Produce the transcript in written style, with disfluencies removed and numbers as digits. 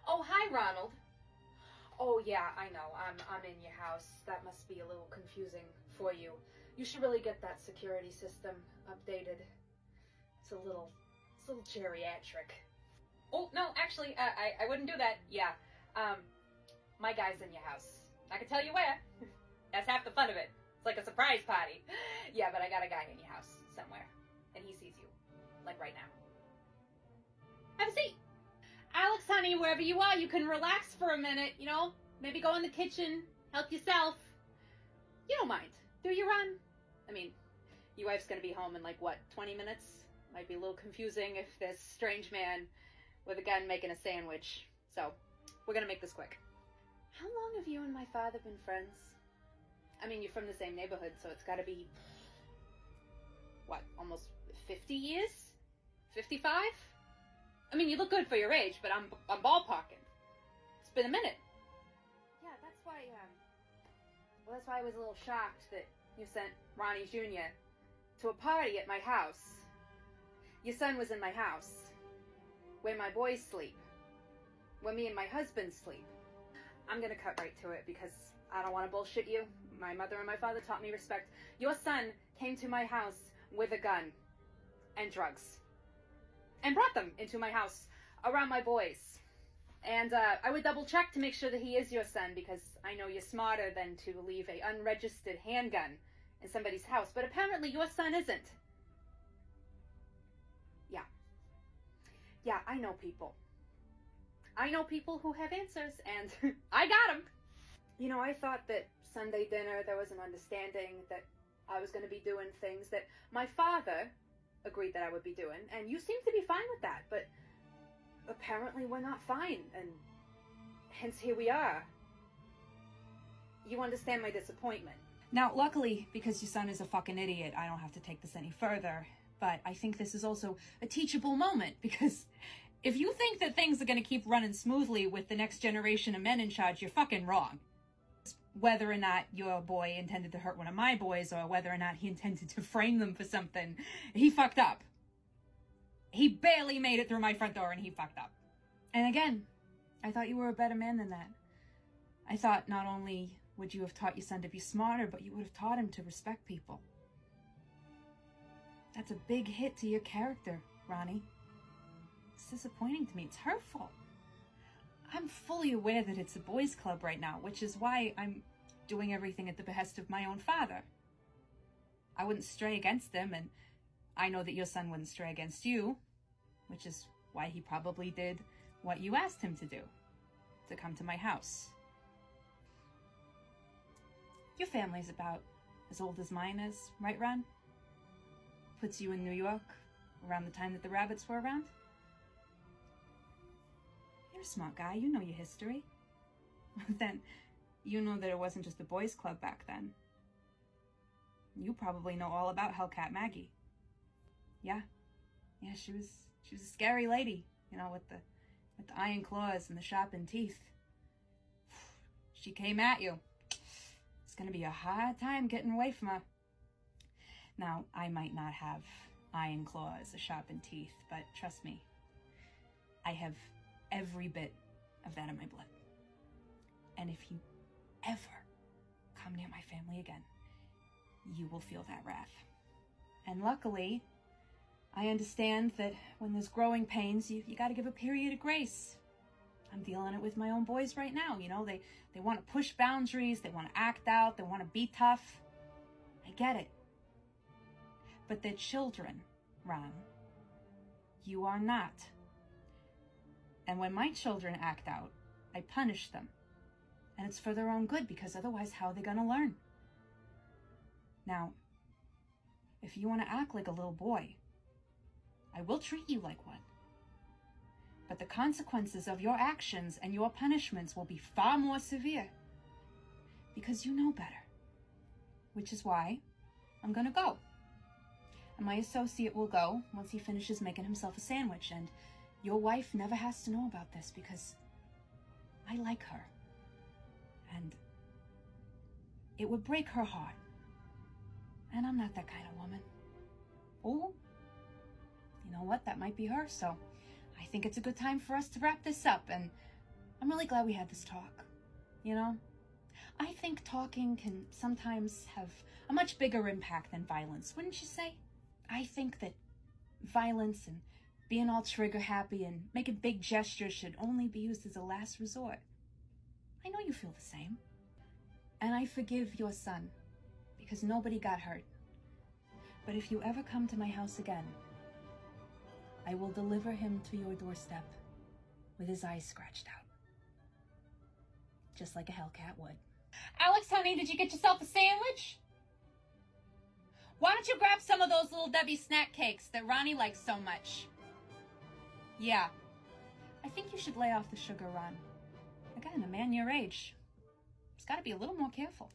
Oh, hi, Ronald. Oh, yeah, I know. I'm in your house. That must be a little confusing for you. You should really get that security system updated. It's a little geriatric. Oh, no, actually, I wouldn't do that. Yeah. My guy's in your house. I can tell you where. That's half the fun of it. It's like a surprise party. Yeah, but I got a guy in your house somewhere. And he sees you. Like right now. Have a seat. Alex, honey, wherever you are, you can relax for a minute, you know? Maybe go in the kitchen, help yourself. You don't mind, do you, Ron? I mean, your wife's gonna be home in like, what, 20 minutes? Might be a little confusing if there's a strange man with a gun making a sandwich. So, we're gonna make this quick. How long have you and my father been friends? I mean, you're from the same neighborhood, so it's gotta be, what, almost 50 years? 55? I mean, you look good for your age, but I'm ballparking. It's been a minute. Yeah, that's why I was a little shocked that you sent Ronnie Jr. to a party at my house. Your son was in my house, where my boys sleep, where me and my husband sleep. I'm gonna cut right to it because I don't want to bullshit you. My mother and my father taught me respect. Your son came to my house with a gun and drugs. And brought them into my house around my boys. And I would double check to make sure that he is your son because I know you're smarter than to leave a unregistered handgun in somebody's house. But apparently your son isn't. Yeah. Yeah, I know people. I know people who have answers and I got them. You know, I thought that Sunday dinner there was an understanding that I was going to be doing things that my father agreed that I would be doing, and you seem to be fine with that, but apparently we're not fine, and hence here we are. You understand my disappointment. Now, luckily, because your son is a fucking idiot, I don't have to take this any further, but I think this is also a teachable moment, because if you think that things are going to keep running smoothly with the next generation of men in charge, you're fucking wrong. Whether or not your boy intended to hurt one of my boys or whether or not he intended to frame them for something, he fucked up. He barely made it through my front door and he fucked up. And again, I thought you were a better man than that. I thought not only would you have taught your son to be smarter, but you would have taught him to respect people. That's a big hit to your character, Ronnie. It's disappointing to me. It's hurtful. I'm fully aware that it's a boys' club right now, which is why I'm doing everything at the behest of my own father. I wouldn't stray against them, and I know that your son wouldn't stray against you, which is why he probably did what you asked him to do, to come to my house. Your family's about as old as mine is, right, Ron? Puts you in New York around the time that the rabbits were around? You're a smart guy, you know your history. Then, you know that it wasn't just a boys' club back then. You probably know all about Hellcat Maggie. Yeah, she was a scary lady, you know, with the iron claws and the sharpened teeth. She came at you. It's gonna be a hard time getting away from her. Now, I might not have iron claws or sharpened teeth, but trust me, I have every bit of that in my blood. And if you ever come near my family again, you will feel that wrath. And luckily, I understand that when there's growing pains, you gotta give a period of grace. I'm dealing it with my own boys right now, you know, they want to push boundaries, they want to act out, they want to be tough. I get it. But they're children, Ron. You are not. And when my children act out, I punish them. And it's for their own good, because otherwise how are they gonna learn? Now, if you want to act like a little boy, I will treat you like one. But the consequences of your actions and your punishments will be far more severe. Because you know better. Which is why I'm gonna go. And my associate will go once he finishes making himself a sandwich, and your wife never has to know about this because I like her. And it would break her heart. And I'm not that kind of woman. Oh, you know what? That might be her. So I think it's a good time for us to wrap this up. And I'm really glad we had this talk. You know, I think talking can sometimes have a much bigger impact than violence, wouldn't you say? I think that violence and being all trigger happy and making big gestures should only be used as a last resort. I know you feel the same. And I forgive your son, because nobody got hurt. But if you ever come to my house again, I will deliver him to your doorstep with his eyes scratched out. Just like a hellcat would. Alex, honey, did you get yourself a sandwich? Why don't you grab some of those Little Debbie snack cakes that Ronnie likes so much? Yeah. I think you should lay off the sugar, Ron. Again, a man your age has got to be a little more careful.